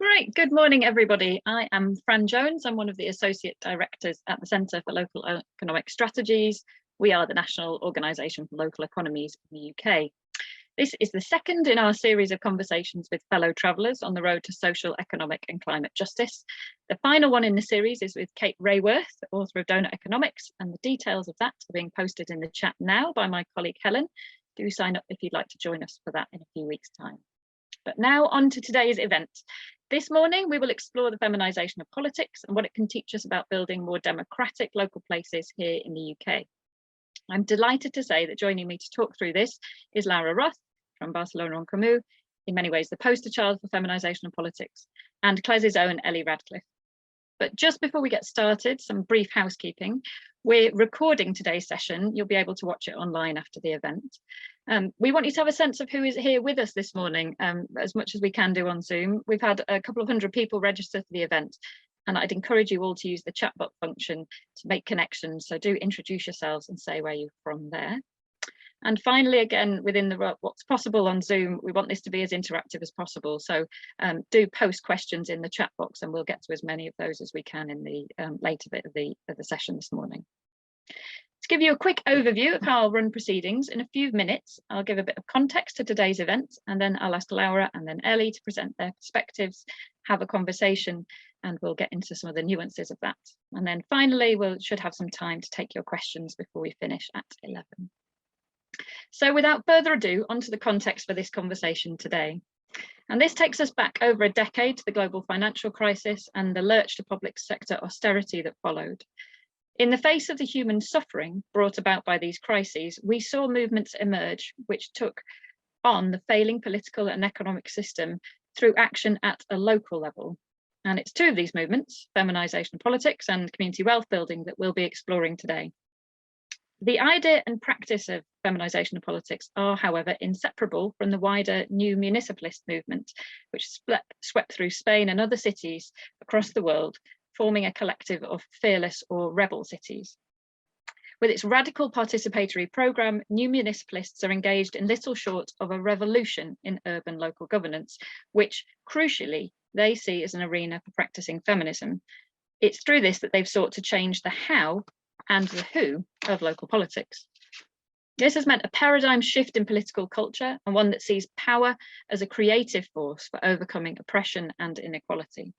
Great. Good morning, everybody. I am Fran Jones. I'm one of the Associate Directors at the Centre for Local Economic Strategies. We are the national organisation for local economies in the UK. This is the second in our series of conversations with fellow travellers on the road to social, economic and climate justice. The final one in the series is with Kate Rayworth, author of Donut Economics, and the details of that are being posted in the chat now by my colleague Helen. Do sign up if you'd like to join us for that in a few weeks' time. But now on to today's event. This morning, we will explore the feminisation of politics and what it can teach us about building more democratic local places here in the UK. I'm delighted to say that joining me to talk through this is Laura Roth from Barcelona and Comú, in many ways the poster child for feminisation of politics, and CLES's own Ellie Radcliffe. But just before we get started, some brief housekeeping. We're recording today's session. You'll be able to watch it online after the event. We want you to have a sense of who is here with us this morning, as much as we can do on Zoom. We've had a couple of hundred people register for the event, and I'd encourage you all to use the chat box function to make connections. So do introduce yourselves and say where you're from there. And finally, again, within what's possible on Zoom, we want this to be as interactive as possible. So do post questions in the chat box and we'll get to as many of those as we can in the later bit of the session this morning. To give you a quick overview of how I'll run proceedings, in a few minutes, I'll give a bit of context to today's event, and then I'll ask Laura and then Ellie to present their perspectives, have a conversation, and we'll get into some of the nuances of that. And then finally, we should have some time to take your questions before we finish at 11. So without further ado, onto the context for this conversation today. And this takes us back over a decade to the global financial crisis and the lurch to public sector austerity that followed. In the face of the human suffering brought about by these crises, we saw movements emerge which took on the failing political and economic system through action at a local level. And it's two of these movements, feminisation of politics and community wealth building, that we'll be exploring today. The idea and practice of feminisation of politics are, however, inseparable from the wider new municipalist movement, which swept through Spain and other cities across the world, forming a collective of fearless or rebel cities. With its radical participatory programme, new municipalists are engaged in little short of a revolution in urban local governance, which, crucially, they see as an arena for practising feminism. It's through this that they've sought to change the how and the who of local politics. This has meant a paradigm shift in political culture, and one that sees power as a creative force for overcoming oppression and inequality.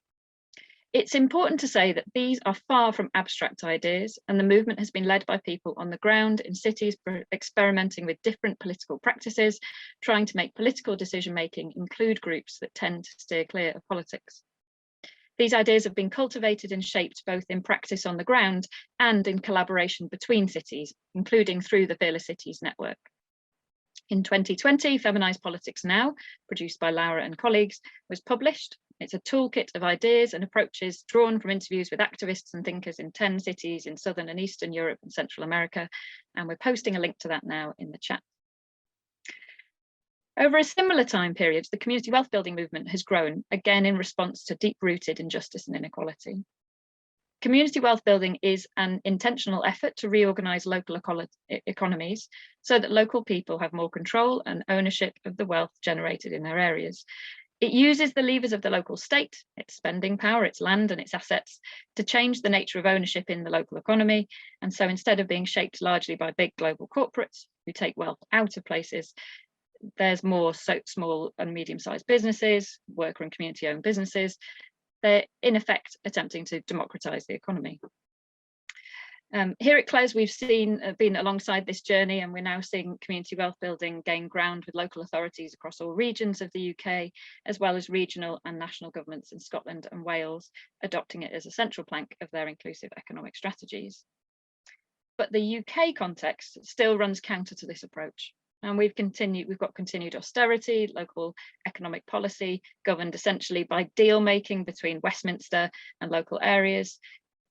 It's important to say that these are far from abstract ideas, and the movement has been led by people on the ground in cities experimenting with different political practices, trying to make political decision-making include groups that tend to steer clear of politics. These ideas have been cultivated and shaped both in practice on the ground and in collaboration between cities, including through the Fearless Cities Network. In 2020, Feminised Politics Now, produced by Laura and colleagues, was published. It's a toolkit of ideas and approaches drawn from interviews with activists and thinkers in 10 cities in Southern and Eastern Europe and Central America, and we're posting a link to that now in the chat. Over a similar time period, the community wealth building movement has grown, again in response to deep-rooted injustice and inequality. Community wealth building is an intentional effort to reorganise local economies so that local people have more control and ownership of the wealth generated in their areas. It uses the levers of the local state, its spending power, its land and its assets, to change the nature of ownership in the local economy. And so instead of being shaped largely by big global corporates who take wealth out of places, there's more small and medium-sized businesses, worker and community-owned businesses. They're in effect attempting to democratise the economy. Here at CLES, we've been alongside this journey, and we're now seeing community wealth building gain ground with local authorities across all regions of the UK, as well as regional and national governments in Scotland and Wales, adopting it as a central plank of their inclusive economic strategies. But the UK context still runs counter to this approach. And we've got continued austerity, local economic policy governed essentially by deal making between Westminster and local areas,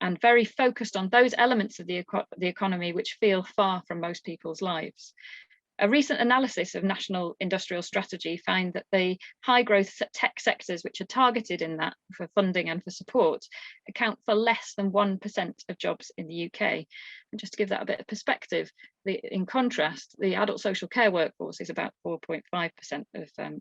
and very focused on those elements of the economy which feel far from most people's lives. A recent analysis of national industrial strategy found that the high growth tech sectors which are targeted in that for funding and for support account for less than 1% of jobs in the UK. And just to give that a bit of perspective, in contrast, the adult social care workforce is about 4.5%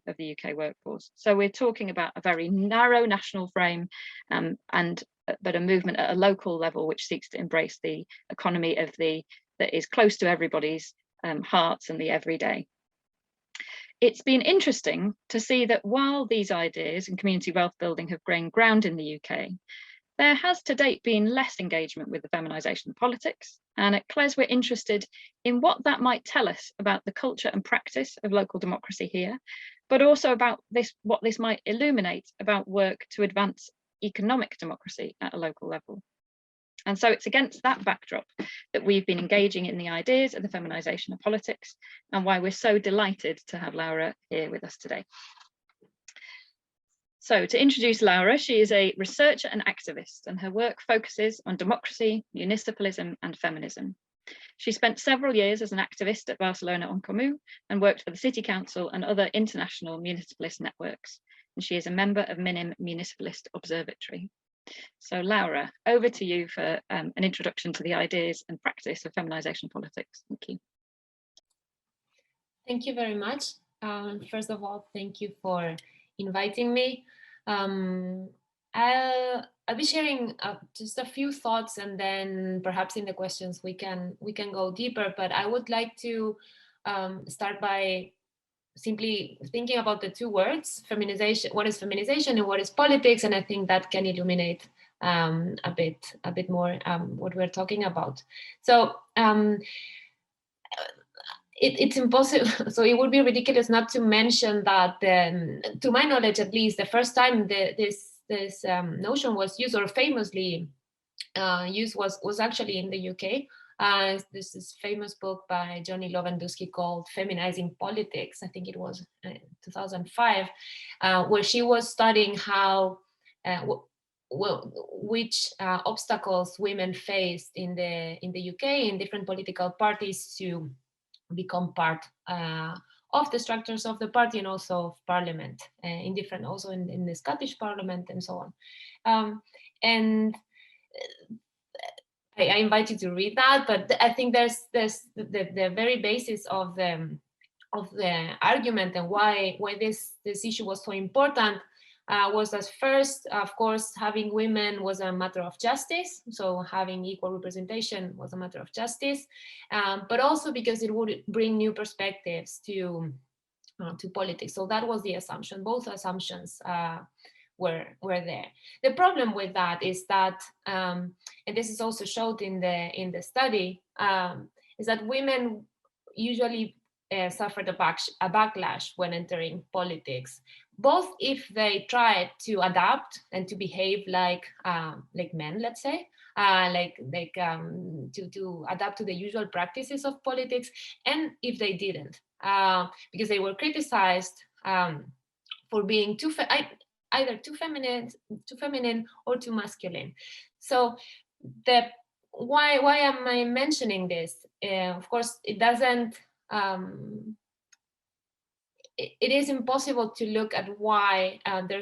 of the UK workforce. So we're talking about a very narrow national frame, but a movement at a local level which seeks to embrace the economy that is close to everybody's hearts and the everyday. It's been interesting to see that while these ideas in community wealth building have gained ground in the UK, there has to date been less engagement with the feminisation of politics. And at CLES, we're interested in what that might tell us about the culture and practice of local democracy here, but also about what this might illuminate about work to advance economic democracy at a local level. And so it's against that backdrop that we've been engaging in the ideas of the feminisation of politics, and why we're so delighted to have Laura here with us today. So to introduce Laura, she is a researcher and activist, and her work focuses on democracy, municipalism, and feminism. She spent several years as an activist at Barcelona on Comú and worked for the City Council and other international municipalist networks. And she is a member of MINIM Municipalist Observatory. So Laura, over to you for an introduction to the ideas and practice of feminisation politics. Thank you. Thank you very much. First of all, thank you for inviting me. I'll be sharing just a few thoughts, and then perhaps in the questions we can go deeper. But I would like to start by simply thinking about the two words, feminization. What is feminization and what is politics? And I think that can illuminate a bit more what we're talking about. So it's impossible. So it would be ridiculous not to mention that, to my knowledge, at least, the first time this notion was used, or famously used, was actually in the UK. This is famous book by Johnny Lewandowski called Feminizing Politics. I think it was 2005, where she was studying how, which obstacles women faced in the UK in different political parties to become part of the structures of the party and also of parliament, in different, also in the Scottish parliament and so on. And I invite you to read that, but I think there's the very basis of the argument and why this issue was so important was that first, of course, having women was a matter of justice. So having equal representation was a matter of justice, but also because it would bring new perspectives to politics. So that was the assumption. Both assumptions were there. The problem with that is that, and this is also showed in the study, is that women usually suffered a backlash when entering politics, both if they try to adapt and to behave like men, let's say, to adapt to the usual practices of politics, and if they didn't, because they were criticized for being either too feminine or too masculine. So why am I mentioning this? Of course, it doesn't. It is impossible to look at why there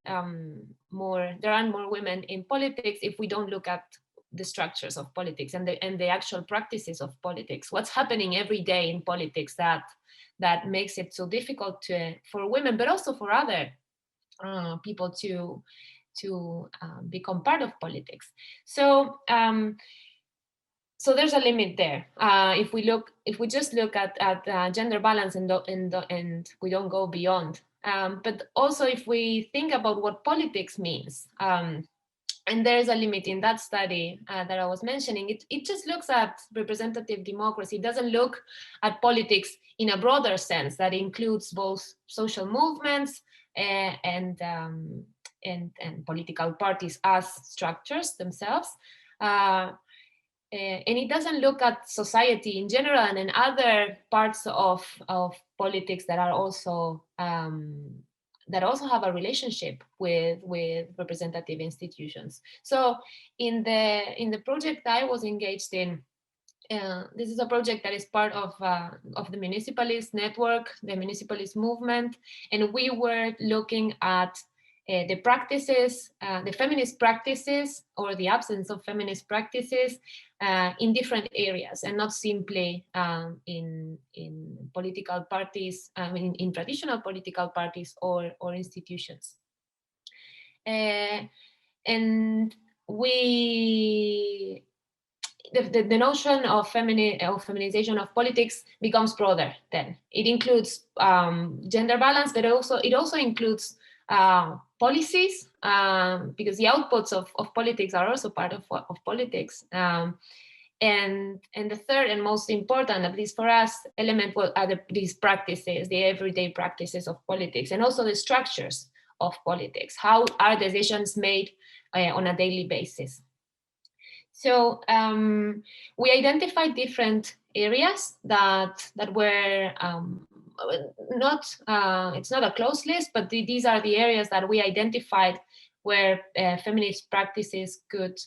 aren't more women in politics if we don't look at the structures of politics and the actual practices of politics. What's happening every day in politics that makes it so difficult for women, but also for other people to become part of politics. So so there's a limit there. If we just look at gender balance and we don't go beyond. But also if we think about what politics means, and there's a limit in that study that I was mentioning, it just looks at representative democracy. It doesn't look at politics in a broader sense that includes both social movements and political parties as structures themselves. And it doesn't look at society in general and in other parts of politics that are also have a relationship with representative institutions. So in the project I was engaged in, This is a project that is part of the municipalist network, the municipalist movement, and we were looking at the practices, the feminist practices, or the absence of feminist practices in different areas, and not simply in political parties, in traditional political parties or institutions. And we, the notion of feminization of politics becomes broader. Then it includes gender balance, but it also includes policies, because the outputs of politics are also part of politics. And the third and most important, at least for us, element are these practices, the everyday practices of politics, and also the structures of politics. How are decisions made on a daily basis? So we identified different areas that were not, it's not a closed list, but these are the areas that we identified where feminist practices could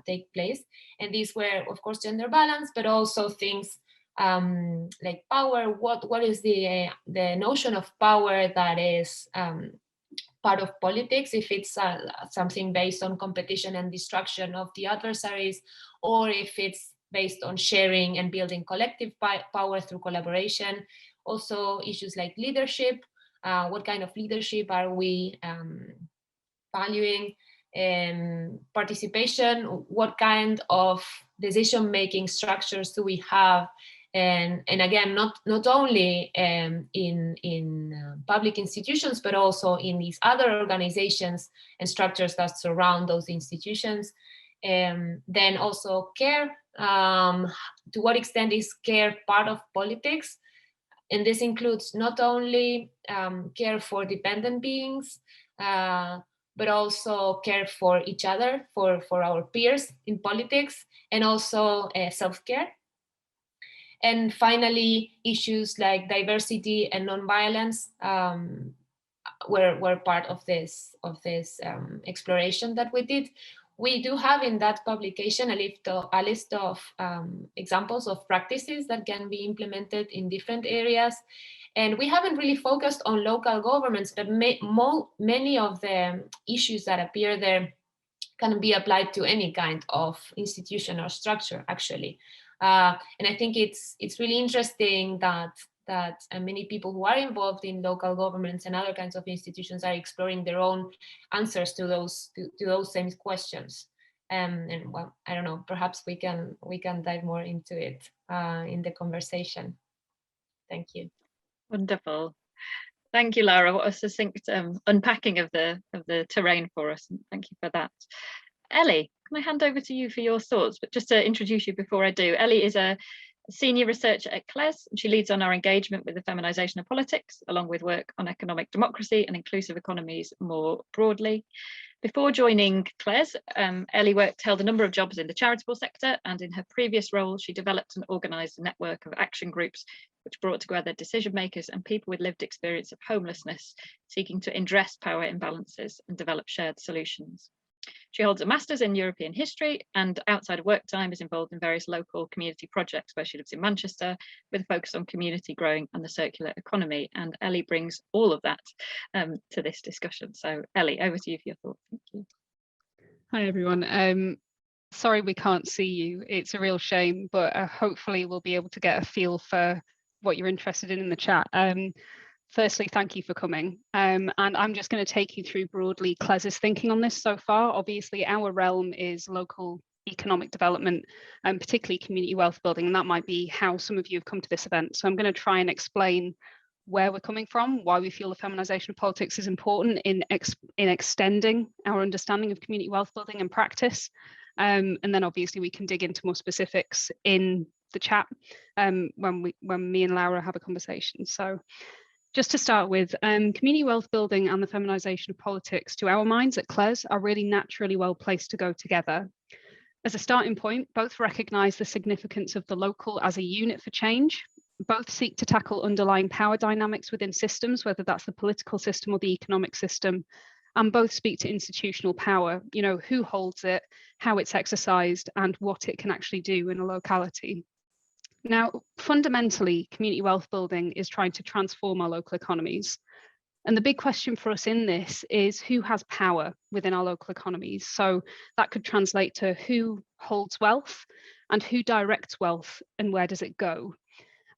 take place. And these were, of course, gender balance, but also things like power. What is the notion of power that is part of politics, if it's something based on competition and destruction of the adversaries, or if it's based on sharing and building collective power through collaboration. Also issues like leadership, what kind of leadership are we valuing, participation, what kind of decision-making structures do we have, and again, not only in public institutions, but also in these other organizations and structures that surround those institutions. Then also care, to what extent is care part of politics? And this includes not only care for dependent beings, but also care for each other, for our peers in politics, and also self-care. And finally, issues like diversity and nonviolence were part of this exploration that we did. We do have in that publication a list of examples of practices that can be implemented in different areas. And we haven't really focused on local governments, but many of the issues that appear there can be applied to any kind of institution or structure, actually. And I think it's really interesting that many people who are involved in local governments and other kinds of institutions are exploring their own answers to those same questions. And well, I don't know, perhaps we can dive more into it in the conversation. Thank you. Wonderful. Thank you, Laura. What a succinct unpacking of the terrain for us. Thank you for that. Ellie, can I hand over to you for your thoughts? But just to introduce you before I do, Ellie is a senior researcher at CLES, and she leads on our engagement with the feminization of politics, along with work on economic democracy and inclusive economies more broadly. Before joining CLES, Ellie held a number of jobs in the charitable sector, and in her previous role, she developed and organised a network of action groups which brought together decision makers and people with lived experience of homelessness, seeking to address power imbalances and develop shared solutions. She holds a master's in European history, and outside of work time is involved in various local community projects where she lives in Manchester, with a focus on community growing and the circular economy. And Ellie brings all of that to this discussion. So Ellie, over to you for your thoughts. Thank you. Hi everyone. Sorry we can't see you. It's a real shame, but hopefully we'll be able to get a feel for what you're interested in the chat. Firstly, thank you for coming. And I'm just going to take you through broadly CLES's thinking on this so far. Obviously, our realm is local economic development, and particularly community wealth building, and that might be how some of you have come to this event. So I'm going to try and explain where we're coming from, why we feel the feminization of politics is important in extending our understanding of community wealth building and practice. And then obviously we can dig into more specifics in the chat when me and Laura have a conversation. So just to start with, community wealth building and the feminization of politics, to our minds at CLES, are really naturally well placed to go together. As a starting point, both recognise the significance of the local as a unit for change. Both seek to tackle underlying power dynamics within systems, whether that's the political system or the economic system, and both speak to institutional power, you know, who holds it, how it's exercised, and what it can actually do in a locality. Now, fundamentally, community wealth building is trying to transform our local economies. And the big question for us in this is who has power within our local economies? So that could translate to who holds wealth and who directs wealth and where does it go?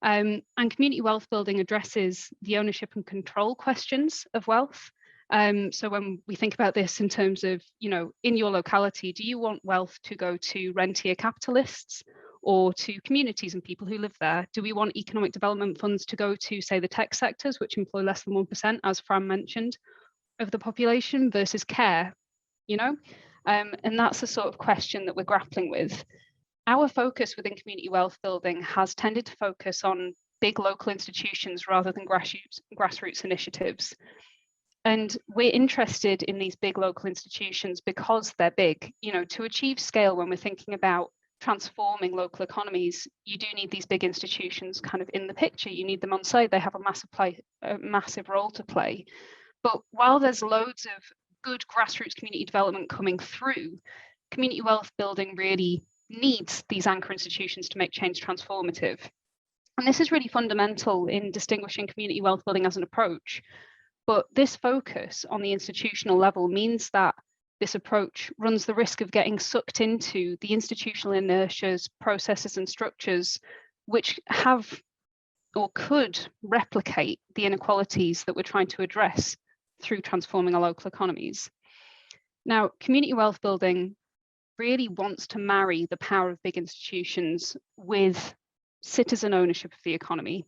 And community wealth building addresses the ownership and control questions of wealth. So when we think about this in terms of, in your locality, do you want wealth to go to rentier capitalists or to communities and people who live there? Do we want economic development funds to go to, say, the tech sectors, which employ less than 1%, as Fran mentioned, of the population versus care, And that's the sort of question that we're grappling with. Our focus within community wealth building has tended to focus on big local institutions rather than grassroots initiatives. And we're interested in these big local institutions because they're big. To achieve scale, when we're thinking about transforming local economies, you do need these big institutions kind of in the picture. You need them on site. They have a massive role to play. But while there's loads of good grassroots community development coming through, community wealth building really needs these anchor institutions to make change transformative. And this is really fundamental in distinguishing community wealth building as an approach. But this focus on the institutional level means that this approach runs the risk of getting sucked into the institutional inertias, processes, and structures which have or could replicate the inequalities that we're trying to address through transforming our local economies. Now, community wealth building really wants to marry the power of big institutions with citizen ownership of the economy.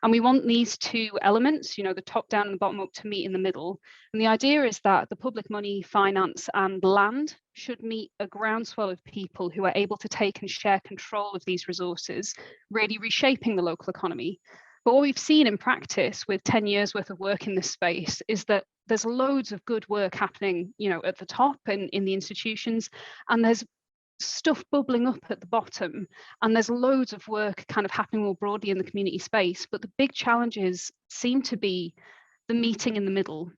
And we want these two elements, the top down and the bottom up, to meet in the middle. And the idea is that the public money, finance, and land should meet a groundswell of people who are able to take and share control of these resources, really reshaping the local economy. But what we've seen in practice with 10 years worth of work in this space is that there's loads of good work happening, at the top and in the institutions, and there's stuff bubbling up at the bottom, and there's loads of work kind of happening more broadly in the community space. But the big challenges seem to be the meeting in the middle,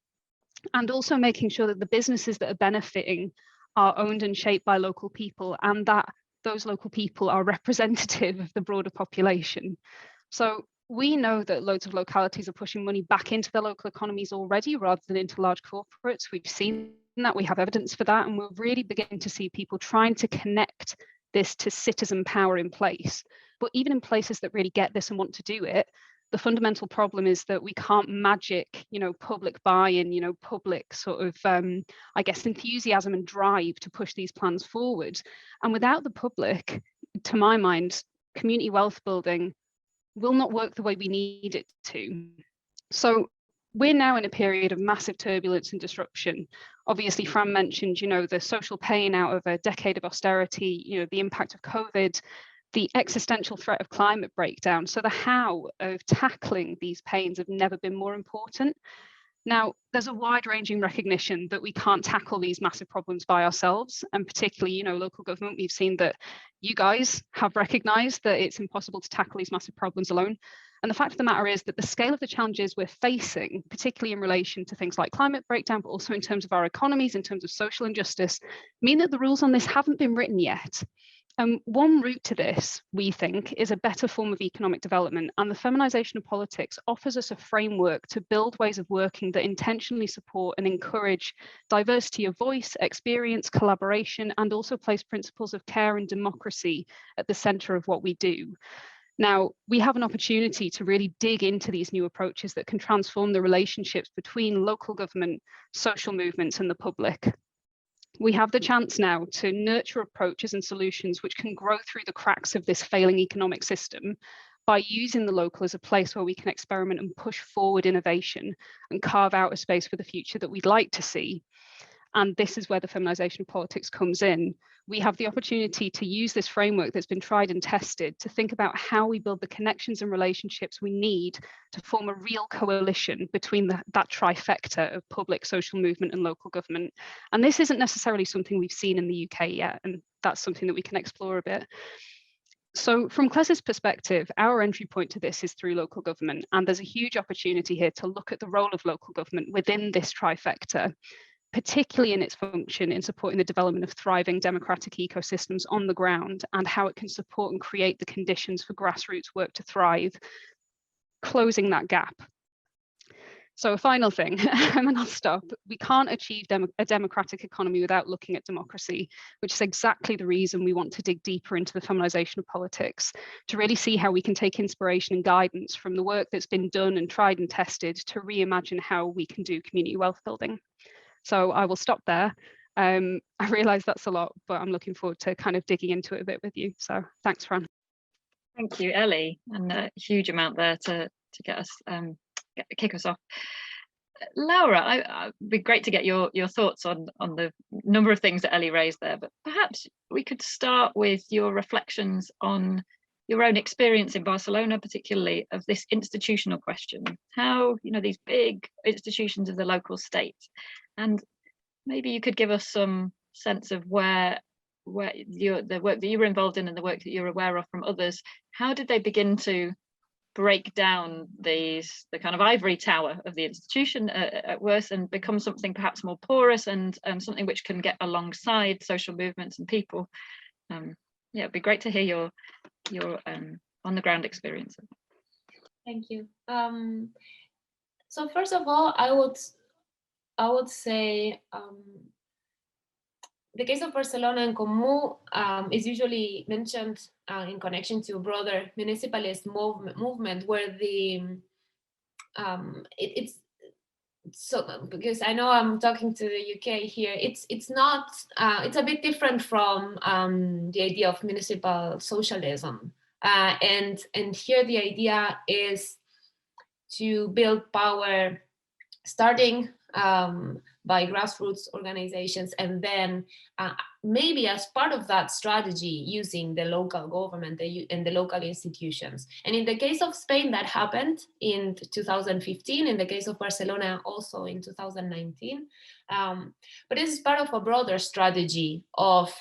and also making sure that the businesses that are benefiting are owned and shaped by local people, and that those local people are representative of the broader population. So we know that loads of localities are pushing money back into their local economies already rather than into large corporates. We've seen that, we have evidence for that, and we're really beginning to see people trying to connect this to citizen power in place. But even in places that really get this and want to do it, the fundamental problem is that we can't magic, public buy-in, public sort of, enthusiasm and drive to push these plans forward. And without the public, to my mind, community wealth building will not work the way we need it to. So we're now in a period of massive turbulence and disruption. Obviously, Fran mentioned, the social pain out of a decade of austerity, the impact of COVID, the existential threat of climate breakdown. So the how of tackling these pains have never been more important. Now, there's a wide-ranging recognition that we can't tackle these massive problems by ourselves, and particularly, local government. We've seen that you guys have recognised that it's impossible to tackle these massive problems alone. And the fact of the matter is that the scale of the challenges we're facing, particularly in relation to things like climate breakdown, but also in terms of our economies, in terms of social injustice, mean that the rules on this haven't been written yet. One route to this, we think, is a better form of economic development, and the feminisation of politics offers us a framework to build ways of working that intentionally support and encourage diversity of voice, experience, collaboration, and also place principles of care and democracy at the centre of what we do. Now, we have an opportunity to really dig into these new approaches that can transform the relationships between local government, social movements, and the public. We have the chance now to nurture approaches and solutions which can grow through the cracks of this failing economic system by using the local as a place where we can experiment and push forward innovation and carve out a space for the future that we'd like to see. And this is where the feminisation of politics comes in. We have the opportunity to use this framework that's been tried and tested to think about how we build the connections and relationships we need to form a real coalition between that trifecta of public, social movement and local government. And this isn't necessarily something we've seen in the UK yet, and that's something that we can explore a bit. So from CLES's perspective, our entry point to this is through local government, and there's a huge opportunity here to look at the role of local government within this trifecta. particularly in its function in supporting the development of thriving democratic ecosystems on the ground, and how it can support and create the conditions for grassroots work to thrive, closing that gap. So a final thing, and then I'll stop. We can't achieve a democratic economy without looking at democracy, which is exactly the reason we want to dig deeper into the feminization of politics, to really see how we can take inspiration and guidance from the work that's been done and tried and tested to reimagine how we can do community wealth building. So I will stop there. I realise that's a lot, but I'm looking forward to kind of digging into it a bit with you. So thanks, Fran. Thank you, Ellie, and a huge amount there to get us kick us off. Laura, it'd be great to get your thoughts on the number of things that Ellie raised there, but perhaps we could start with your reflections on your own experience in Barcelona, particularly of this institutional question, how, you know, these big institutions of the local state, and maybe you could give us some sense of where the work that you were involved in and the work that you're aware of from others, how did they begin to break down the kind of ivory tower of the institution at worst and become something perhaps more porous and something which can get alongside social movements and people? Yeah, it'd be great to hear your on the ground experience. Thank you. So first of all, I would say the case of Barcelona and Comú is usually mentioned in connection to a broader municipalist movement where it's so, because I know I'm talking to the UK here, it's not, it's a bit different from the idea of municipal socialism. And here the idea is to build power starting by grassroots organizations, and then maybe as part of that strategy using the local government and the local institutions. And in the case of Spain, that happened in 2015. In the case of Barcelona, also in 2019. But this is part of a broader strategy of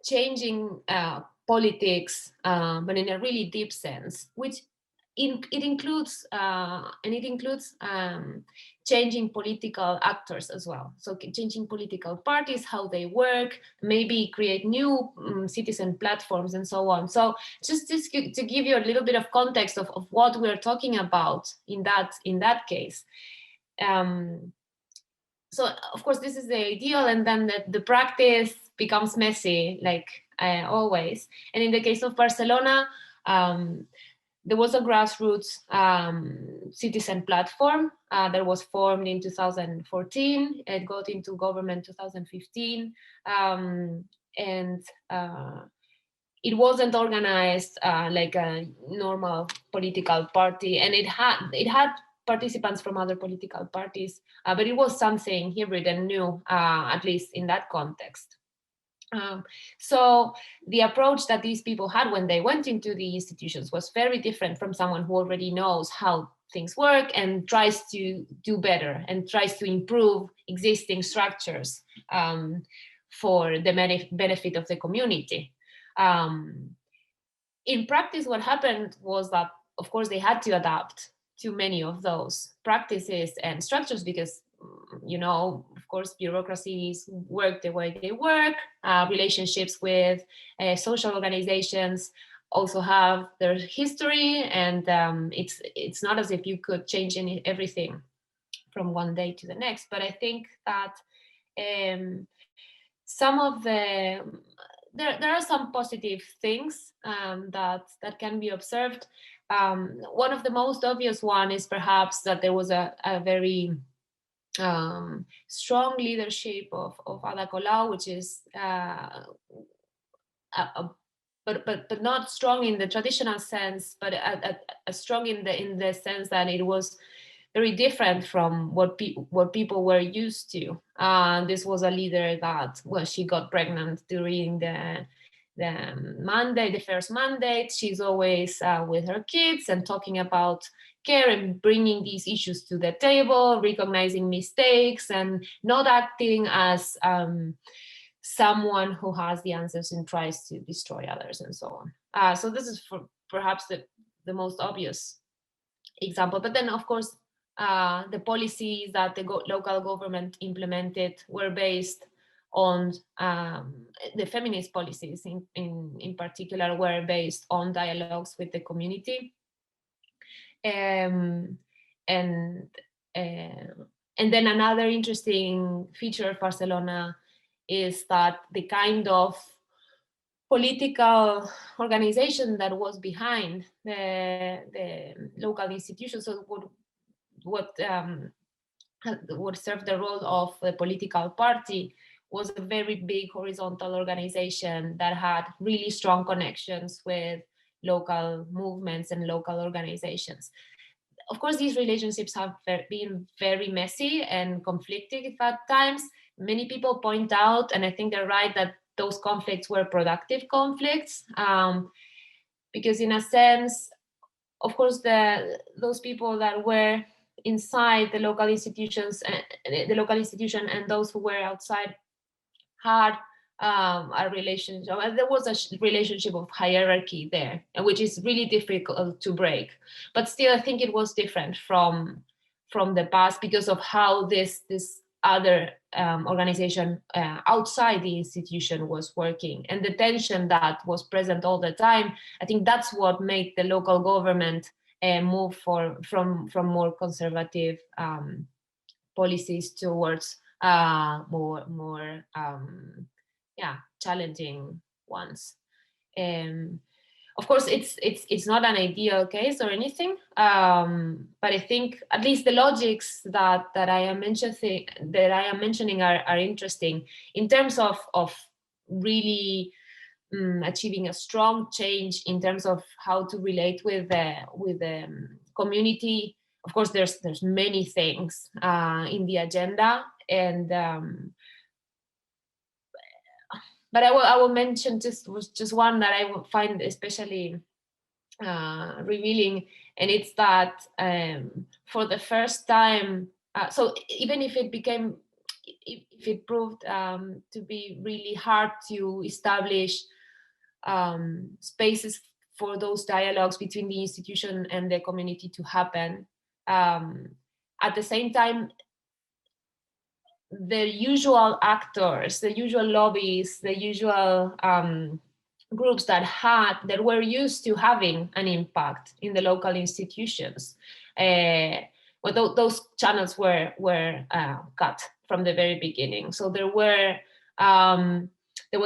changing politics, but in a really deep sense, which it includes changing political actors as well. So changing political parties, how they work, maybe create new citizen platforms and so on. So just to give you a little bit of context of what we're talking about in that case. So of course this is the ideal, and then the practice becomes messy, like always. And in the case of Barcelona, there was a grassroots citizen platform that was formed in 2014. It got into government 2015, and it wasn't organized like a normal political party, and it had participants from other political parties, but it was something hybrid and new, at least in that context. So the approach that these people had when they went into the institutions was very different from someone who already knows how things work and tries to do better and tries to improve existing structures for the benefit of the community. In practice, what happened was that, of course, they had to adapt to many of those practices and structures because, you know, of course, bureaucracies work the way they work. Relationships with social organizations also have their history, and it's not as if you could change everything from one day to the next. But I think that some of there are some positive things that can be observed. One of the most obvious one is perhaps that there was a very strong leadership of Ada Colau, which is but not strong in the traditional sense, but strong in the sense that it was very different from what people were used to. This was a leader that, well, she got pregnant during the first mandate. She's always with her kids and talking about care and bringing these issues to the table, recognizing mistakes and not acting as someone who has the answers and tries to destroy others and so on. So this is perhaps the most obvious example. But then, of course, the policies that the local government implemented were based on the feminist policies in particular were based on dialogues with the community. And then another interesting feature of Barcelona is that the kind of political organization that was behind the local institutions, so what served the role of the political party, was a very big horizontal organization that had really strong connections with local movements and local organizations. Of course, these relationships have been very messy and conflicted at times. Many people point out, and I think they're right, that those conflicts were productive conflicts, because in a sense, of course, those people that were inside the local institutions, and those who were outside had a relationship. There was a relationship of hierarchy there, which is really difficult to break. But still, I think it was different from the past because of how this other organization outside the institution was working, and the tension that was present all the time. I think that's what made the local government move from more conservative policies towards more challenging ones. Of course, it's not an ideal case or anything, but I think at least the logics that I am mentioning are interesting in terms of really achieving a strong change in terms of how to relate with the community. Of course, there's many things in the agenda, and but I will mention just one that I find especially revealing, and it's that for the first time, so even if it proved to be really hard to establish spaces for those dialogues between the institution and the community to happen, at the same time, the usual actors, the usual lobbies, the usual groups that were used to having an impact in the local institutions, well, those channels were cut from the very beginning. So there was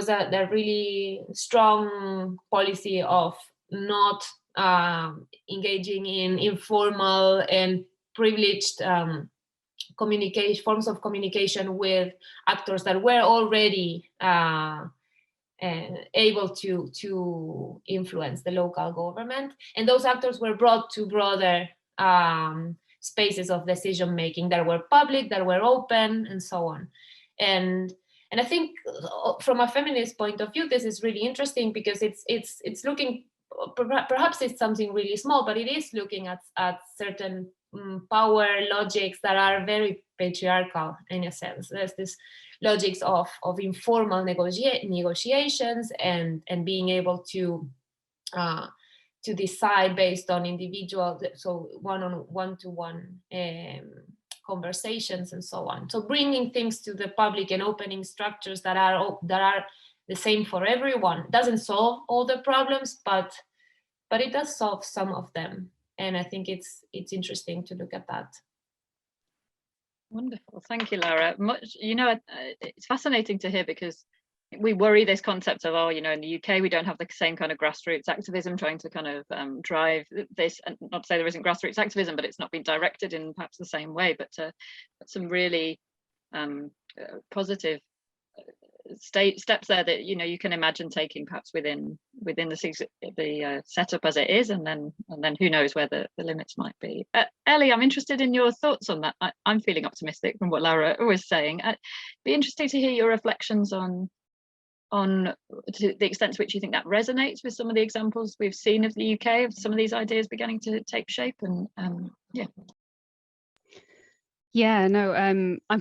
a really strong policy of not engaging in informal and privileged forms of communication with actors that were already able to influence the local government, and those actors were brought to broader spaces of decision making that were public, that were open, and so on. And I think from a feminist point of view, this is really interesting because it's looking, perhaps it's something really small, but it is looking at certain power logics that are very patriarchal in a sense. There's this logics of informal negotiations and being able to decide based on individual, so one-to-one conversations and so on. So bringing things to the public and opening structures that are the same for everyone doesn't solve all the problems, but it does solve some of them. And I think it's interesting to look at that. Wonderful, thank you, Laura. It's fascinating to hear because we worry this concept of, in the UK we don't have the same kind of grassroots activism trying to kind of drive this, and not to say there isn't grassroots activism, but it's not been directed in perhaps the same way, but some really positive steps there that you can imagine taking perhaps within the setup as it is, and then who knows where the limits might be. Ellie, I'm interested in your thoughts on that. I'm feeling optimistic from what Laura was saying. It'd be interesting to hear your reflections on to the extent to which you think that resonates with some of the examples we've seen of the UK, of some of these ideas beginning to take shape. And I'm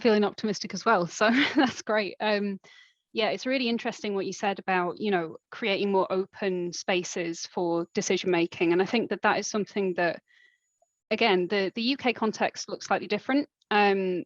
feeling optimistic as well, so that's great. It's really interesting what you said about creating more open spaces for decision making, and I think that is something that again, the UK context looks slightly different. We're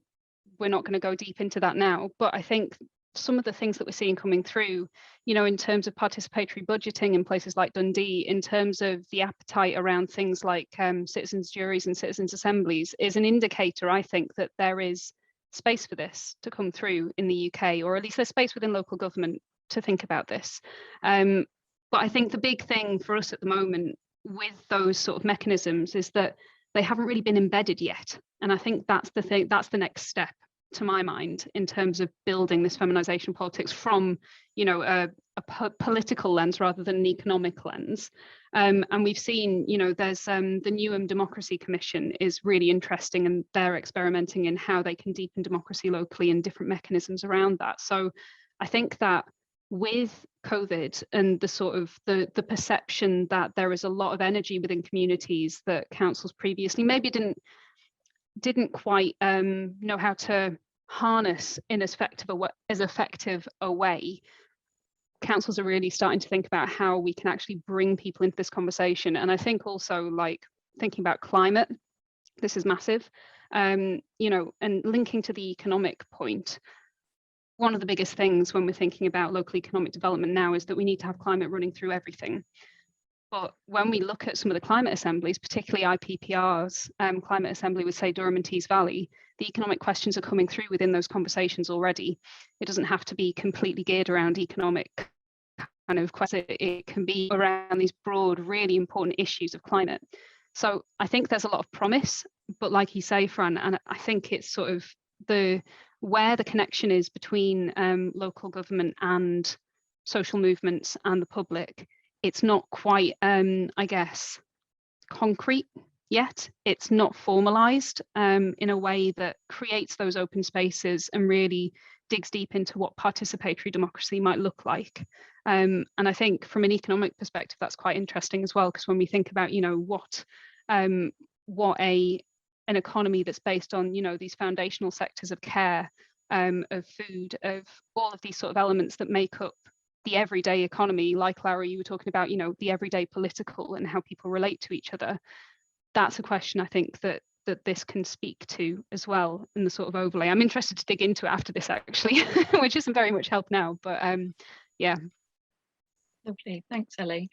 not going to go deep into that now, but I think some of the things that we're seeing coming through, you know, in terms of participatory budgeting in places like Dundee, in terms of the appetite around things like citizens' juries and citizens' assemblies, is an indicator, I think, that there is space for this to come through in the UK, or at least there's space within local government to think about this. But I think the big thing for us at the moment with those sort of mechanisms is that they haven't really been embedded yet. And I think that's the thing, that's the next step to my mind in terms of building this feminisation politics from, you know, a political lens rather than an economic lens. And we've seen, you know, there's the Newham Democracy Commission is really interesting, and they're experimenting in how they can deepen democracy locally and different mechanisms around that. So I think that with COVID and the sort of the perception that there is a lot of energy within communities that councils previously maybe didn't quite know how to harness in as effective a way, councils are really starting to think about how we can actually bring people into this conversation. And I think also, like, thinking about climate, this is massive, you know, and linking to the economic point. One of the biggest things when we're thinking about local economic development now is that we need to have climate running through everything. But when we look at some of the climate assemblies, particularly IPPR's climate assembly with, say, Durham and Tees Valley, the economic questions are coming through within those conversations already. It doesn't have to be completely geared around economic kind of questions. It can be around these broad, really important issues of climate. So I think there's a lot of promise, but like you say, Fran, and I think it's sort of where the connection is between local government and social movements and the public. It's not quite, I guess, concrete yet. It's not formalized in a way that creates those open spaces and really digs deep into what participatory democracy might look like. And I think from an economic perspective, that's quite interesting as well, because when we think about, you know, what an economy that's based on, you know, these foundational sectors of care, of food, of all of these sort of elements that make up the everyday economy, like Laura, you were talking about, you know, the everyday political and how people relate to each other. That's a question I think that this can speak to as well in the sort of overlay. I'm interested to dig into it after this, actually, which isn't very much help now, but yeah. Lovely, thanks, Ellie.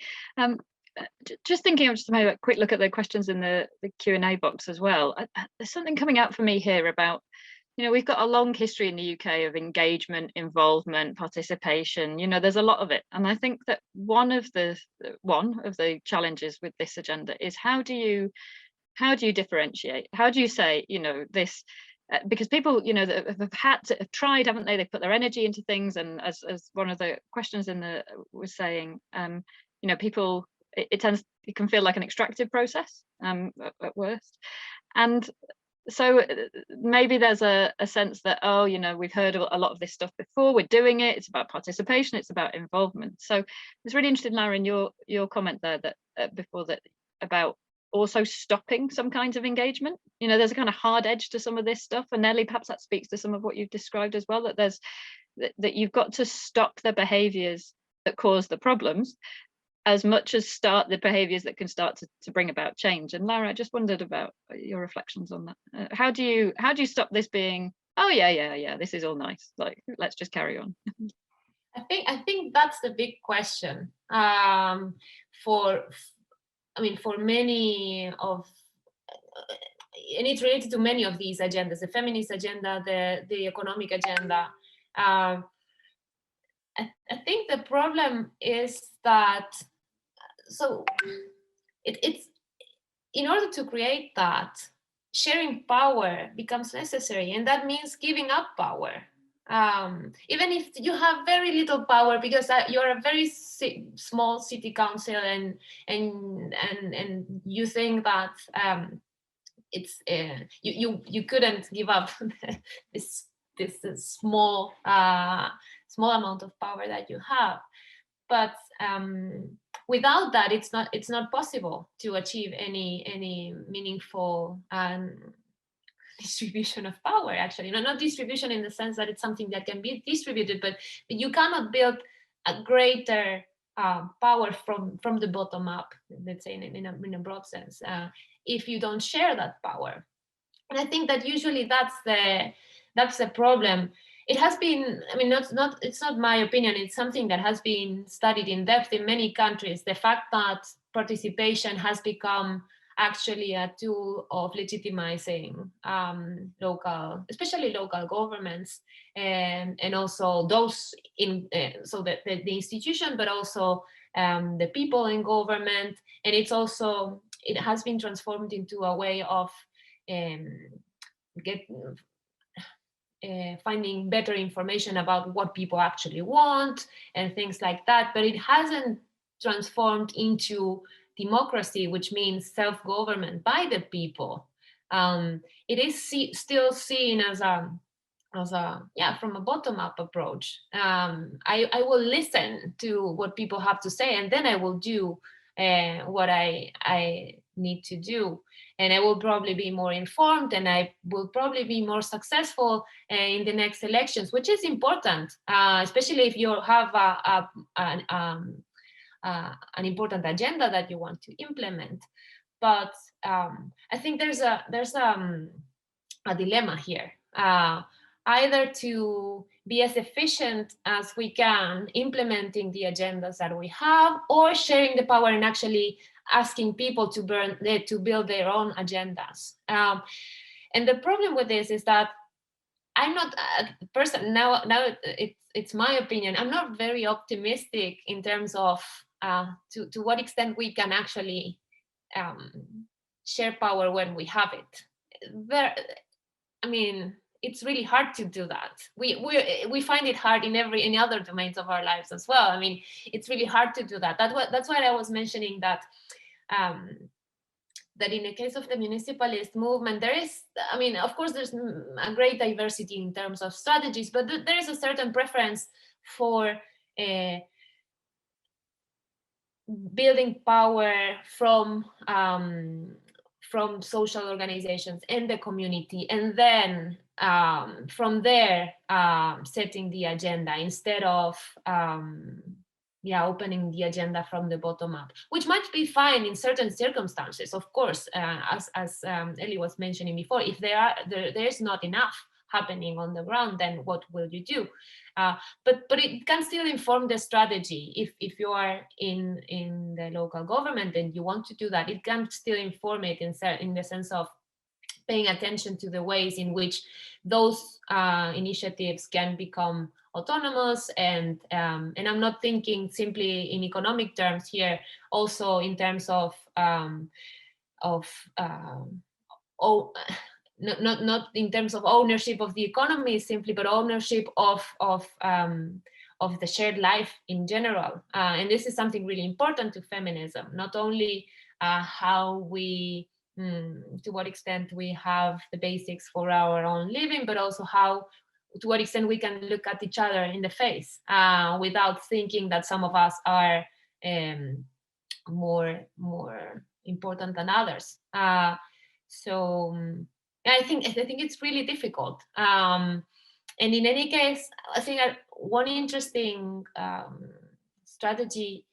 Just thinking, I'll just make a quick look at the questions in the Q&A box as well. There's something coming out for me here about, you know, we've got a long history in the UK of engagement, involvement, participation. You know, there's a lot of it, and I think that one of the challenges with this agenda is how do you differentiate? How do you say, you know, this? Because people, you know, that have tried, haven't they? They've put their energy into things, and as one of the questions was saying, you know, people, it can feel like an extractive process at worst, and so maybe there's a sense that, oh, you know, we've heard a lot of this stuff before, we're doing it, it's about participation, it's about involvement. So I was really interested, Laura, in your comment there that before that about also stopping some kinds of engagement. You know, there's a kind of hard edge to some of this stuff, and Nelly, perhaps that speaks to some of what you've described as well, that there's that you've got to stop the behaviors that cause the problems as much as start the behaviors that can start to bring about change. And Laura, I just wondered about your reflections on that. How do you stop this being, oh yeah, this is all nice, like let's just carry on? I think that's the big question for many of, and it's related to many of these agendas, the feminist agenda, the economic agenda. I think the problem is that, so it's in order to create that, sharing power becomes necessary, and that means giving up power. Even if you have very little power, because you're a very small city council, and you think that it's you couldn't give up this small amount of power that you have, but without that, it's not possible to achieve any meaningful distribution of power. Actually, not distribution in the sense that it's something that can be distributed, but you cannot build a greater power from the bottom up, let's say in a broad sense. if you don't share that power. And I think that usually that's the problem. It has been, I mean, it's not my opinion, it's something that has been studied in depth in many countries, the fact that participation has become actually a tool of legitimizing especially local governments, and also those in, so the institution, but also the people in government. And it has been transformed into a way of finding better information about what people actually want and things like that, but it hasn't transformed into democracy, which means self-government by the people. It is still seen as a from a bottom-up approach. I will listen to what people have to say, and then I will do what I need to do, and I will probably be more informed, and I will probably be more successful in the next elections, which is important, especially if you have an important agenda that you want to implement. But I think there's a dilemma here. Either to be as efficient as we can implementing the agendas that we have, or sharing the power and actually asking people to build their own agendas. And the problem with this is that I'm not a person, now it's my opinion, I'm not very optimistic in terms of to what extent we can actually share power when we have it. I mean, it's really hard to do that. We find it hard in any other domains of our lives as well. I mean, it's really hard to do that. That's why I was mentioning that that in the case of the municipalist movement, there is, I mean, of course, there's a great diversity in terms of strategies, but there is a certain preference for building power from social organizations and the community, and then from there setting the agenda instead of opening the agenda from the bottom up, which might be fine in certain circumstances, of course, as Ellie was mentioning before. If there's not enough happening on the ground, then what will you do? But it can still inform the strategy. If you are in the local government and you want to do that, it can still inform it in the sense of paying attention to the ways in which those initiatives can become autonomous, and I'm not thinking simply in economic terms here, also in terms of not in terms of ownership of the economy simply, but ownership of the shared life in general. And this is something really important to feminism, not only how we to what extent we have the basics for our own living, but also to what extent we can look at each other in the face without thinking that some of us are more important than others. So I think it's really difficult. And in any case, I think one interesting strategy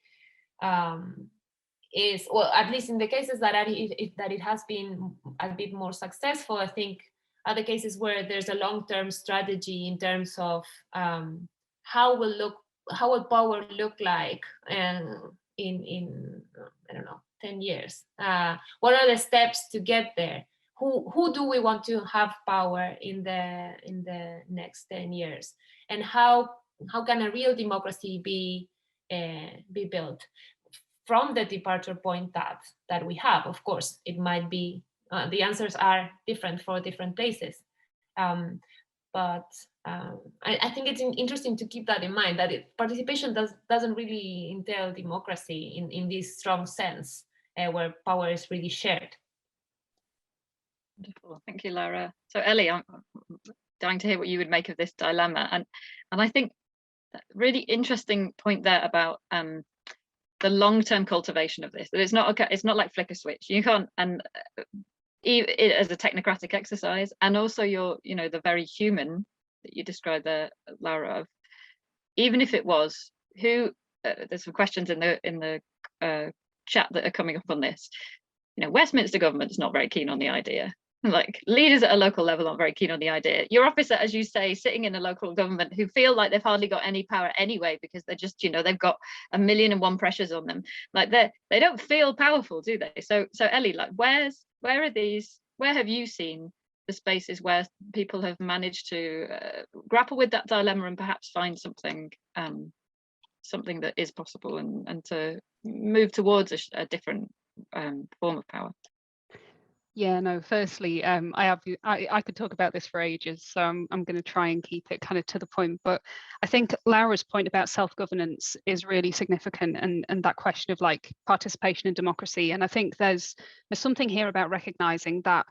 is, well, at least in the cases that it has been a bit more successful, I think are the cases where there's a long-term strategy in terms of how will power look like in I don't know, 10 years. What are the steps to get there? Who do we want to have power in the next 10 years? And how can a real democracy be built from the departure point that we have? Of course, it might be the answers are different for different places, but I think it's interesting to keep that in mind, that participation doesn't really entail democracy in this strong sense where power is really shared. Wonderful, thank you, Laura. So Ellie, I'm dying to hear what you would make of this dilemma, and I think that really interesting point there about the long-term cultivation of this. That it's not like flick a switch. You can't, and it as a technocratic exercise, and also the very human that you described there, Laura, of even if it was there's some questions in the chat that are coming up on this. you know, Westminster government's not very keen on the idea. Like leaders at a local level aren't very keen on the idea. Your officer, as you say, sitting in a local government who feel like they've hardly got any power anyway, because they're just, you know, they've got 1,000,001 pressures on them. Like they don't feel powerful, do they? So Ellie, like where have you seen the spaces where people have managed to grapple with that dilemma and perhaps find something that is possible and to move towards a different form of power? Yeah, no, firstly, I could talk about this for ages, so I'm going to try and keep it kind of to the point. But I think Laura's point about self-governance is really significant, and that question of like participation and democracy. And I think there's something here about recognizing that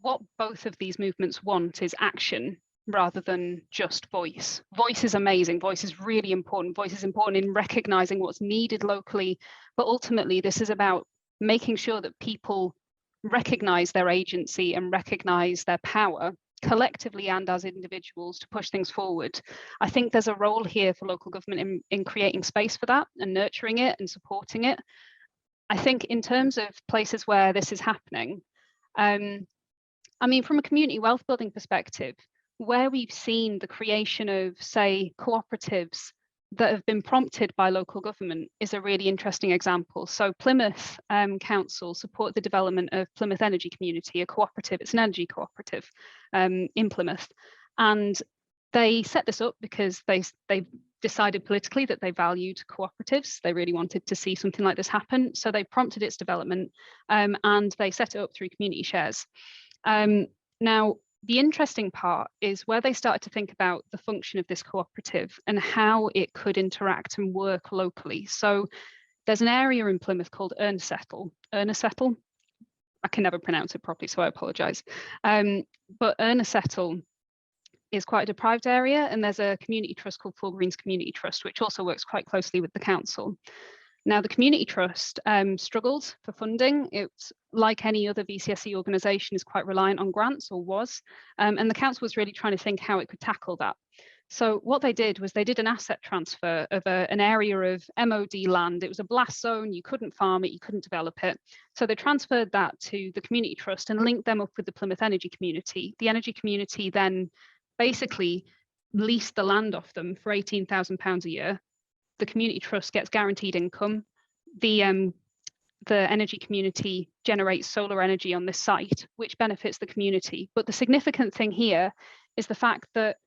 what both of these movements want is action rather than just voice. Voice is amazing. Voice is really important. Voice is important in recognizing what's needed locally. But ultimately, this is about making sure that people recognize their agency and recognize their power collectively and as individuals to push things forward. I think there's a role here for local government in creating space for that and nurturing it and supporting it. I think in terms of places where this is happening, I mean, from a community wealth building perspective, where we've seen the creation of, say, cooperatives that have been prompted by local government is a really interesting example. So Plymouth Council support the development of Plymouth Energy Community, a cooperative. It's an energy cooperative in Plymouth. And they set this up because they decided politically that they valued cooperatives. They really wanted to see something like this happen. So they prompted its development and they set it up through community shares. Now, the interesting part is where they started to think about the function of this cooperative and how it could interact and work locally. So there's an area in Plymouth called Ernsettle. I can never pronounce it properly, so I apologise. But Ernsettle is quite a deprived area, and there's a community trust called Full Greens Community Trust, which also works quite closely with the council. Now, the community trust struggled for funding. It's like any other VCSE organisation, is quite reliant on grants, or was, and the council was really trying to think how it could tackle that. So what they did was they did an asset transfer of an area of MOD land. It was a blast zone, you couldn't farm it, you couldn't develop it. So they transferred that to the community trust and linked them up with the Plymouth Energy Community. The energy community then basically leased the land off them for £18,000 a year. The community trust gets guaranteed income. The energy community generates solar energy on this site, which benefits the community. But the significant thing here is the fact that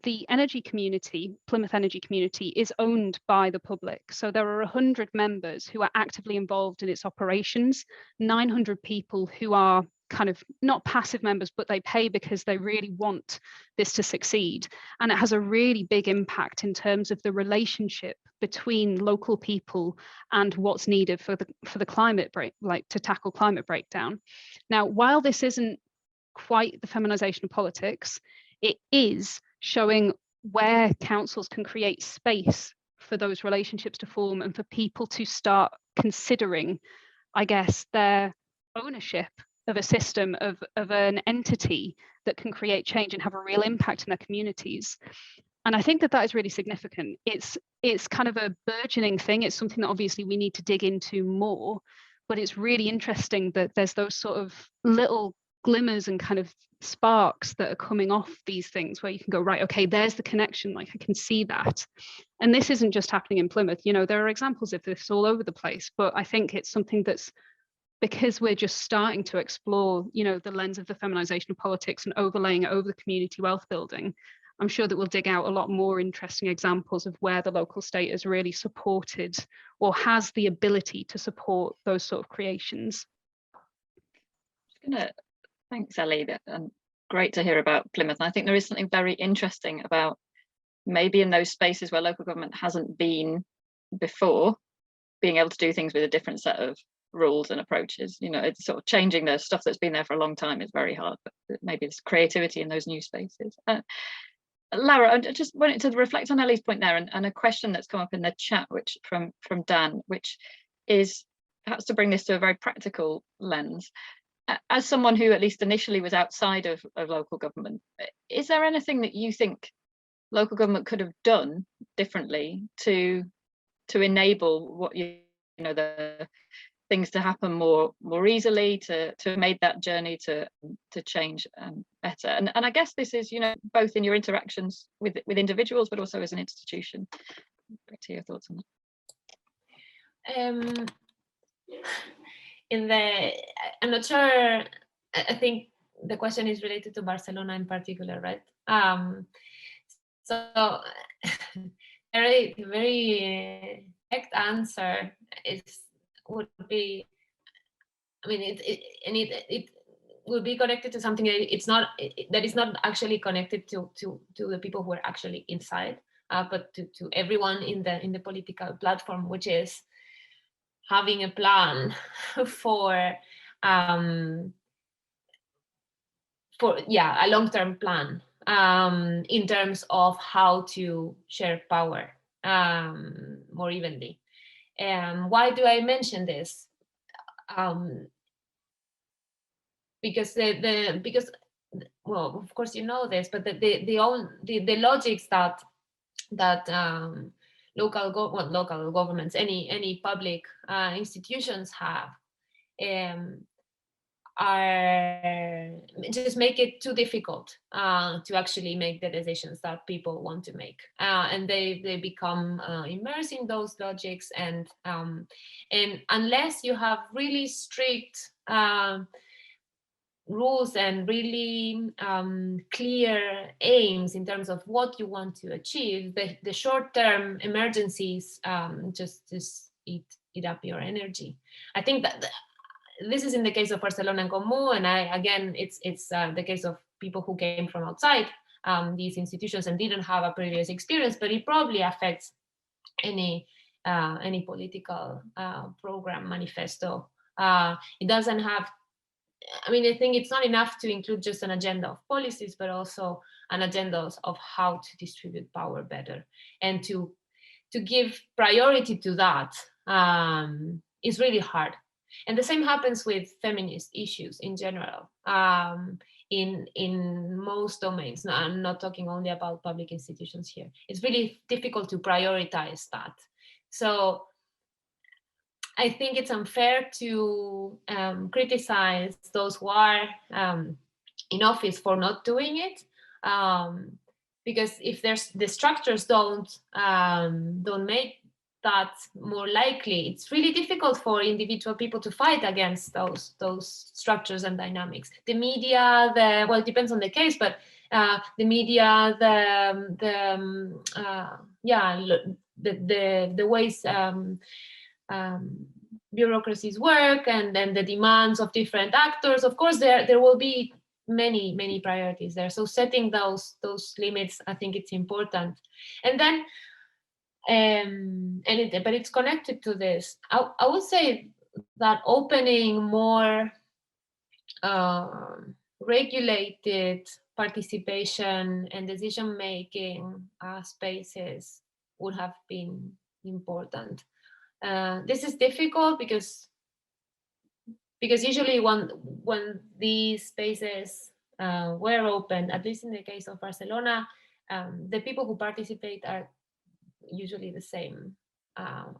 the energy community, Plymouth Energy Community, is owned by the public. So there are 100 members who are actively involved in its operations, 900 people who are kind of not passive members, but they pay because they really want this to succeed. And it has a really big impact in terms of the relationship between local people and what's needed for the climate break, like to tackle climate breakdown. Now, while this isn't quite the feminisation of politics, it is showing where councils can create space for those relationships to form and for people to start considering, I guess, their ownership of a system, of an entity that can create change and have a real impact in their communities. And I think that is really significant. It's kind of a burgeoning thing. It's something that obviously we need to dig into more, but it's really interesting that there's those sort of little glimmers and kind of sparks that are coming off these things where you can go, right, okay, there's the connection, like I can see that. And this isn't just happening in Plymouth, you know, there are examples of this all over the place, but I think it's something that's, because we're just starting to explore, you know, the lens of the feminisation of politics and overlaying it over the community wealth building, I'm sure that we'll dig out a lot more interesting examples of where the local state has really supported or has the ability to support those sort of creations. Thanks, Ellie. Great to hear about Plymouth. And I think there is something very interesting about maybe in those spaces where local government hasn't been before, being able to do things with a different set of rules and approaches. You know, it's sort of changing the stuff that's been there for a long time is very hard, but maybe there's creativity in those new spaces. Laura, I just wanted to reflect on Ellie's point there and a question that's come up in the chat, which from Dan, which is perhaps to bring this to a very practical lens. As someone who at least initially was outside of local government, is there anything that you think local government could have done differently to enable what the things to happen more easily, to have made that journey to change better. And I guess this is, you know, both in your interactions with individuals, but also as an institution. Back to your thoughts on that. I'm not sure. I think the question is related to Barcelona in particular, right? So very direct answer would be, I mean, it would be connected to something that that is not actually connected to the people who are actually inside, but to everyone in the political platform, which is having a plan for a long-term plan in terms of how to share power more evenly. Why do I mention this? Because well, of course you know this, but the logics that local governments, any public institutions have, are just make it too difficult to actually make the decisions that people want to make, and they become immersed in those logics, and unless you have really strict rules and really clear aims in terms of what you want to achieve, the short-term emergencies just eat up your energy. I think that this is in the case of Barcelona and Comú, and again, it's the case of people who came from outside these institutions and didn't have a previous experience, but it probably affects any political program, manifesto. It doesn't have, I mean, I think it's not enough to include just an agenda of policies, but also an agenda of how to distribute power better, and to give priority to that is really hard. And the same happens with feminist issues in general, in most domains. Now, I'm not talking only about public institutions here. It's really difficult to prioritize that. So I think it's unfair to criticize those who are in office for not doing it, because if the structures don't make that more likely, it's really difficult for individual people to fight against those structures and dynamics. The media, well, it depends on the case, but the media, the ways bureaucracies work, and then the demands of different actors. Of course, there will be many priorities there. So setting those limits, I think it's important. And then, but it's connected to this. I would say that opening more regulated participation and decision-making spaces would have been important. This is difficult because usually when these spaces were opened, at least in the case of Barcelona, the people who participate are usually the same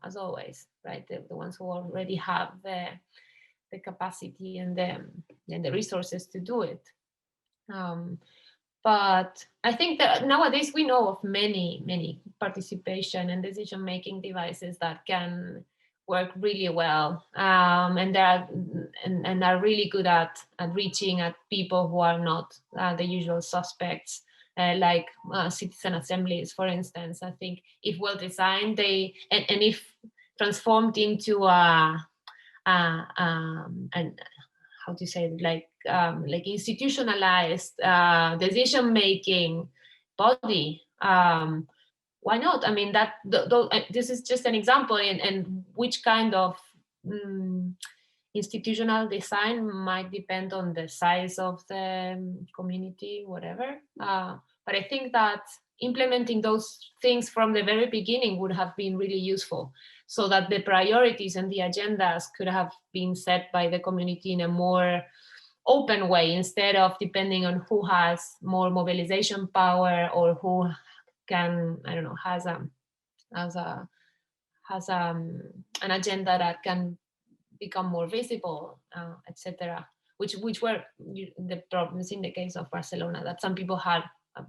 as always, right? The ones who already have the capacity and the resources to do it. But I think that nowadays we know of many participation and decision-making devices that can work really well, and are really good at reaching at people who are not the usual suspects, like citizen assemblies, for instance. I think if well designed, and if transformed into and how to say it, like institutionalized decision-making body, why not? I mean, this is just an example, and which kind of institutional design might depend on the size of the community, whatever. But I think that implementing those things from the very beginning would have been really useful, so that the priorities and the agendas could have been set by the community in a more open way, instead of depending on who has more mobilization power, or who can, I don't know, has an agenda that can become more visible, etc. Which were the problems in the case of Barcelona, that some people had a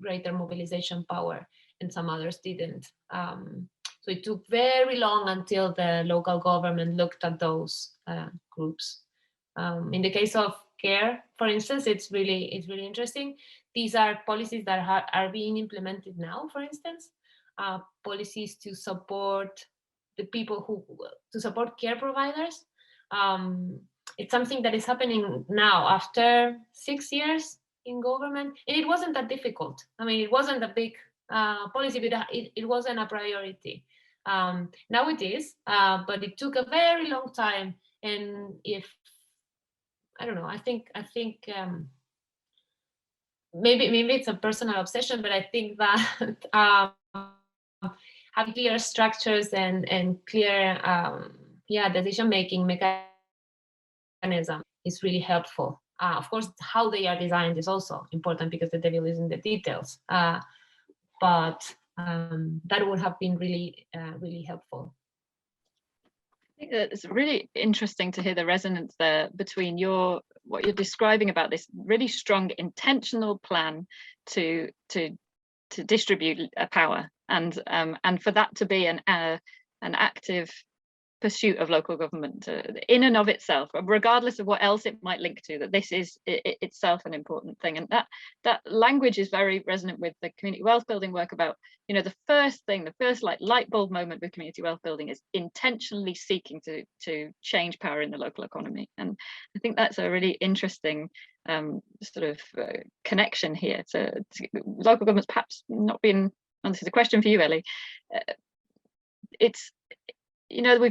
greater mobilization power and some others didn't. So it took very long until the local government looked at those groups. In the case of care, for instance, it's really interesting. These are policies that are being implemented now, for instance, policies to support the people to support care providers. It's something that is happening now after 6 years in government, and it wasn't that difficult. I mean, it wasn't a big policy, but it wasn't a priority. Now it is, but it took a very long time. And I don't know, I think maybe it's a personal obsession, but I think that having clear structures and clear decision-making mechanism is really helpful. Of course, how they are designed is also important because the devil is in the details. But that would have been really helpful. I think that it's really interesting to hear the resonance there between what you're describing about this really strong intentional plan to distribute power, and for that to be an active pursuit of local government in and of itself, regardless of what else it might link to, that this is itself an important thing. And that language is very resonant with the community wealth building work about, the first like light bulb moment with community wealth building is intentionally seeking to change power in the local economy. And I think that's a really interesting connection here to local governments perhaps not being, and this is a question for you, Ellie, there's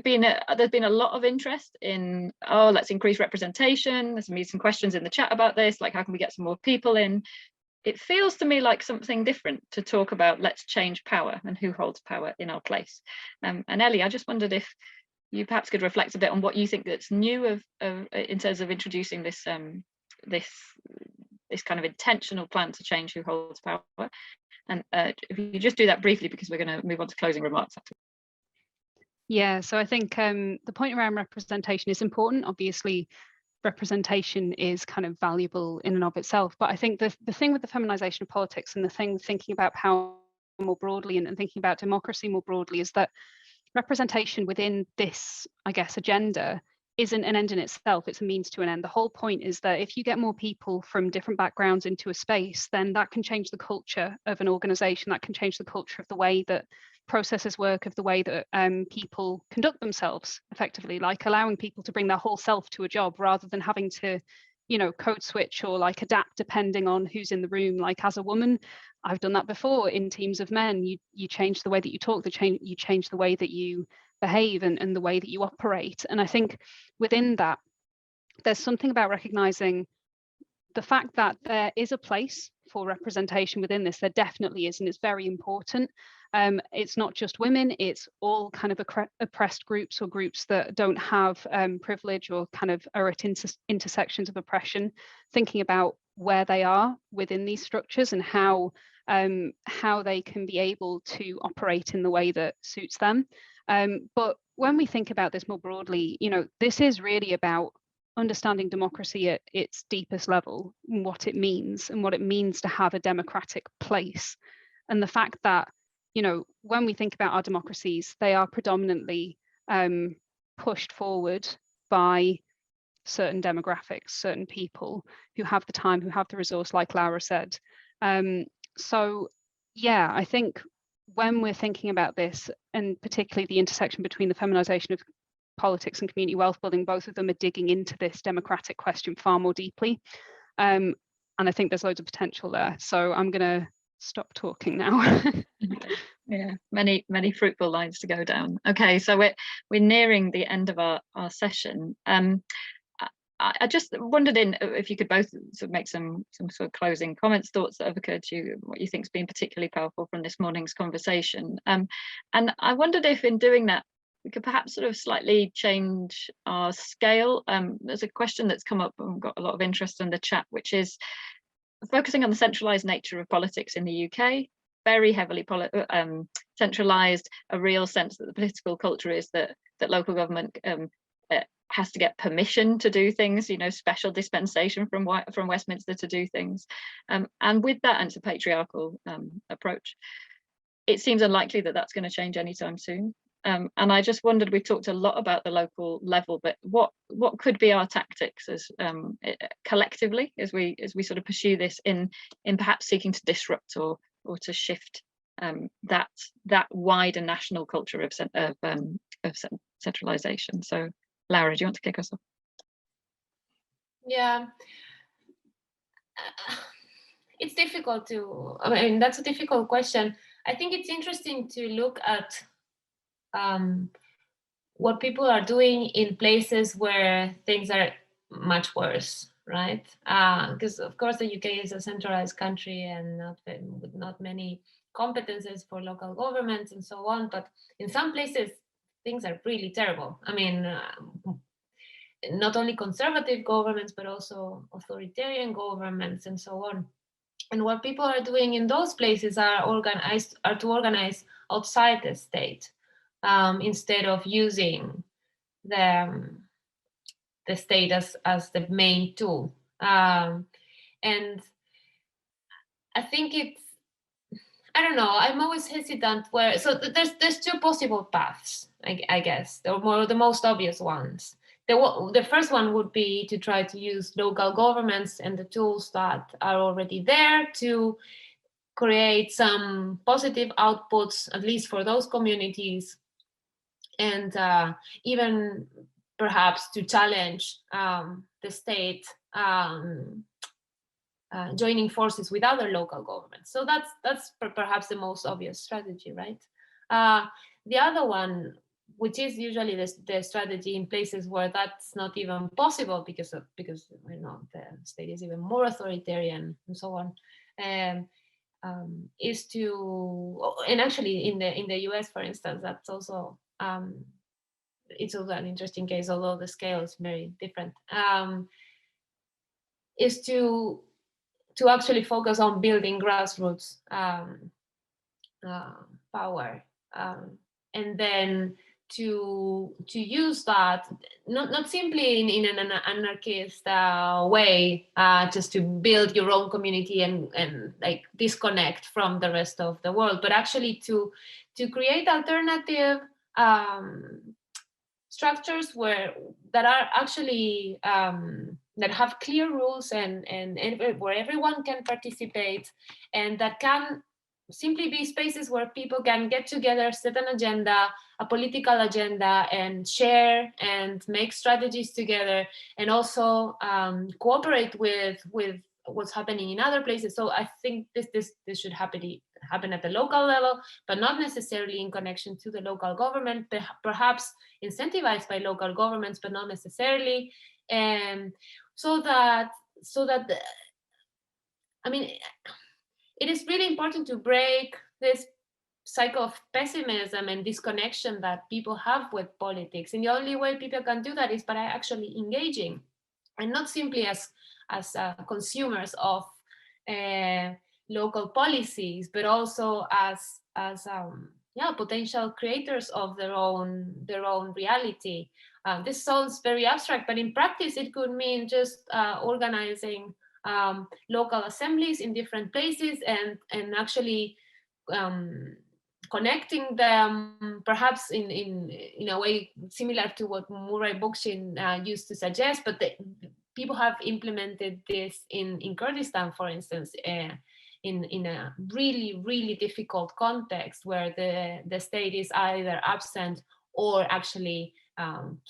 been a lot of interest in, let's increase representation. There's been some questions in the chat about this, like how can we get some more people in? It feels to me like something different to talk about let's change power and who holds power in our place. And Ellie, I just wondered if you perhaps could reflect a bit on what you think that's new in terms of introducing this this kind of intentional plan to change who holds power. And if you just do that briefly, because we're going to move on to closing remarks after. Yeah, so I think the point around representation is important. Obviously, representation is kind of valuable in and of itself. But I think the thing with the feminization of politics and the thing thinking about power more broadly and thinking about democracy more broadly is that representation within this, I guess, agenda isn't an end in itself. It's a means to an end. The whole point is that if you get more people from different backgrounds into a space, then that can change the culture of an organization. That can change the culture of the way that processes work, of the way that people conduct themselves effectively, like allowing people to bring their whole self to a job rather than having to, code switch or like adapt depending on who's in the room. Like as a woman, I've done that before in teams of men. You change the way that you talk, you change the way that you behave and the way that you operate. And I think within that, there's something about recognizing the fact that there is a place for representation within this. There definitely is, and it's very important. It's not just women, it's all kind of oppressed groups or groups that don't have privilege or kind of are at intersections of oppression, thinking about where they are within these structures and how they can be able to operate in the way that suits them. But when we think about this more broadly, this is really about understanding democracy at its deepest level, and what it means to have a democratic place. And the fact that, when we think about our democracies, they are predominantly pushed forward by certain demographics, certain people who have the time, who have the resource, like Laura said. So yeah, I think when we're thinking about this, and particularly the intersection between the feminization of politics and community wealth building, both of them are digging into this democratic question far more deeply. And I think there's loads of potential there. So I'm going to stop talking now. Yeah, many fruitful lines to go down. Okay, so we're nearing the end of our session. I just wondered if you could both sort of make some sort of closing comments, thoughts that have occurred to you, what you think's been particularly powerful from this morning's conversation. And I wondered if in doing that, we could perhaps sort of slightly change our scale. There's a question that's come up and got a lot of interest in the chat, which is focusing on the centralised nature of politics in the UK, very heavily centralised, a real sense that the political culture is that local government has to get permission to do things, special dispensation from Westminster to do things. And with that anti-patriarchal approach, it seems unlikely that that's going to change anytime soon. And I just wondered, we talked a lot about the local level, but what could be our tactics as collectively as we sort of pursue this in perhaps seeking to disrupt or to shift that wider national culture of centralization. So Laura, do you want to kick us off? Yeah, it's difficult to, that's a difficult question. I think it's interesting to look at what people are doing in places where things are much worse, right? Because of course the UK is a centralized country and with not many competences for local governments and so on, but in some places things are really terrible. I mean, not only conservative governments, but also authoritarian governments and so on. And what people are doing in those places are to organize outside the state, instead of using the state as the main tool. And I think I don't know, I'm always hesitant so there's two possible paths, I guess, the most obvious ones. The first one would be to try to use local governments and the tools that are already there to create some positive outputs, at least for those communities, and even perhaps to challenge the state joining forces with other local governments. So that's perhaps the most obvious strategy, right? The other one, which is usually the strategy in places where that's not even possible because the state is even more authoritarian and so on, is to, and actually in the US, for instance, that's also it's also an interesting case, although the scale is very different, is to actually focus on building grassroots power, and then to use that not simply in an anarchist way, just to build your own community and like disconnect from the rest of the world, but actually to create alternative structures that are actually that have clear rules and where everyone can participate, and that can simply be spaces where people can get together, set an agenda, a political agenda, and share and make strategies together, and also cooperate with what's happening in other places. So I think this should happen at the local level, but not necessarily in connection to the local government, perhaps incentivized by local governments, but not necessarily. And so that I mean, it is really important to break this cycle of pessimism and disconnection that people have with politics. And the only way people can do that is by actually engaging, and not simply as consumers of local policies, but also as potential creators of their own reality. This sounds very abstract, but in practice it could mean just organizing local assemblies in different places and actually connecting them, perhaps in a way similar to what Murray Bookchin used to suggest, but people have implemented this in Kurdistan, for instance, in a really, really difficult context where the state is either absent or actually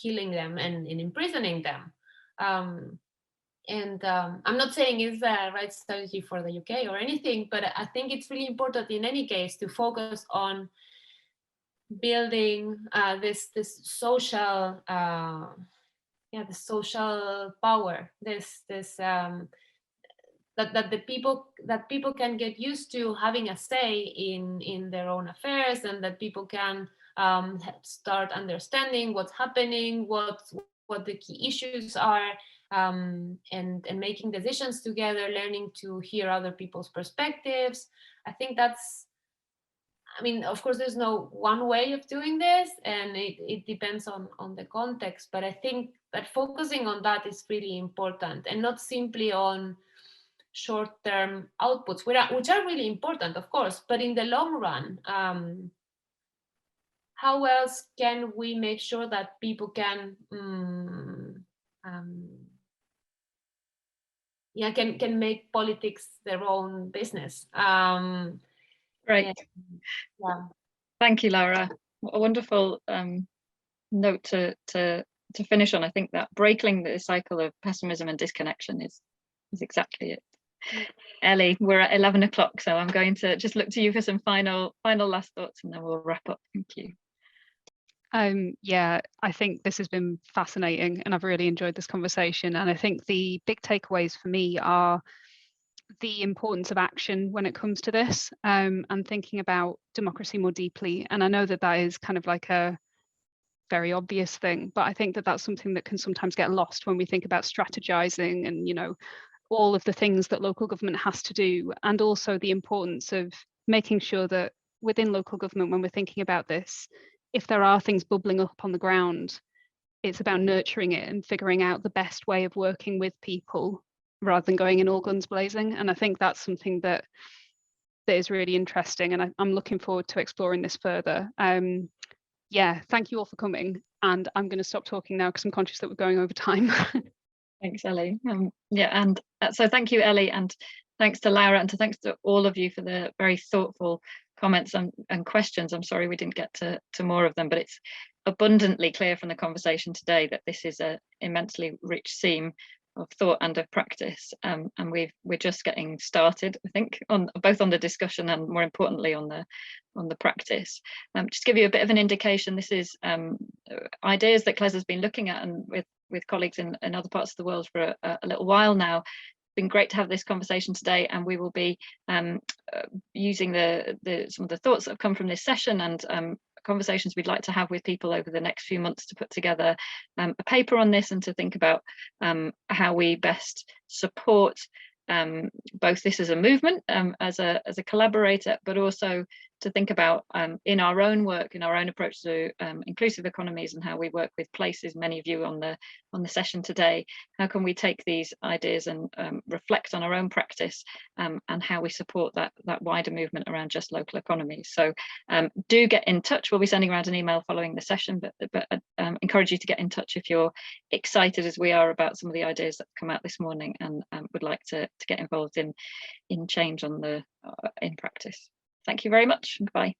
killing them and imprisoning them. And I'm not saying it's the right strategy for the UK or anything, but I think it's really important in any case to focus on building this social, the social power, that people can get used to having a say in their own affairs, and that people can start understanding what's happening, what the key issues are, and making decisions together, learning to hear other people's perspectives. I think that's I mean, of course, there's no one way of doing this, and it depends on the context. But I think that focusing on that is really important, and not simply on short-term outputs, which are really important, of course. But in the long run, how else can we make sure that people can can make politics their own business? Great. Yeah. Thank you, Laura. What a wonderful note to finish on. I think that breaking the cycle of pessimism and disconnection is exactly it. Ellie, we're at 11 o'clock, so I'm going to just look to you for some final last thoughts, and then we'll wrap up. Thank you. Yeah, I think this has been fascinating, and I've really enjoyed this conversation. And I think the big takeaways for me are the importance of action when it comes to this, and thinking about democracy more deeply. And I know that that is kind of like a very obvious thing, but I think that that's something that can sometimes get lost when we think about strategizing and, you know, all of the things that local government has to do, and also the importance of making sure that within local government, when we're thinking about this, if there are things bubbling up on the ground, it's about nurturing it and figuring out the best way of working with people rather than going in all guns blazing. And I think that's something that is really interesting, and I'm looking forward to exploring this further. Yeah, thank you all for coming, and I'm going to stop talking now because I'm conscious that we're going over time. Thanks, Ellie. Yeah, and so thank you, Ellie, and thanks to Laura, and thanks to all of you for the very thoughtful comments and questions. I'm sorry we didn't get to more of them, but it's abundantly clear from the conversation today that this is an immensely rich seam of thought and of practice, and we're just getting started, I think, on both on the discussion and more importantly on the practice. Just to give you a bit of an indication, this is ideas that CLES has been looking at, and with colleagues in other parts of the world for a little while now. It's been great to have this conversation today, and we will be using some of the thoughts that have come from this session and conversations we'd like to have with people over the next few months to put together a paper on this, and to think about how we best support both this as a movement, as a collaborator, but also to think about in our own work, in our own approach to inclusive economies, and how we work with places, many of you on the session today. How can we take these ideas and reflect on our own practice, and how we support that wider movement around just local economies? So do get in touch. We'll be sending around an email following the session, but encourage you to get in touch if you're excited as we are about some of the ideas that come out this morning, and would like to get involved in change in practice. Thank you very much. Goodbye.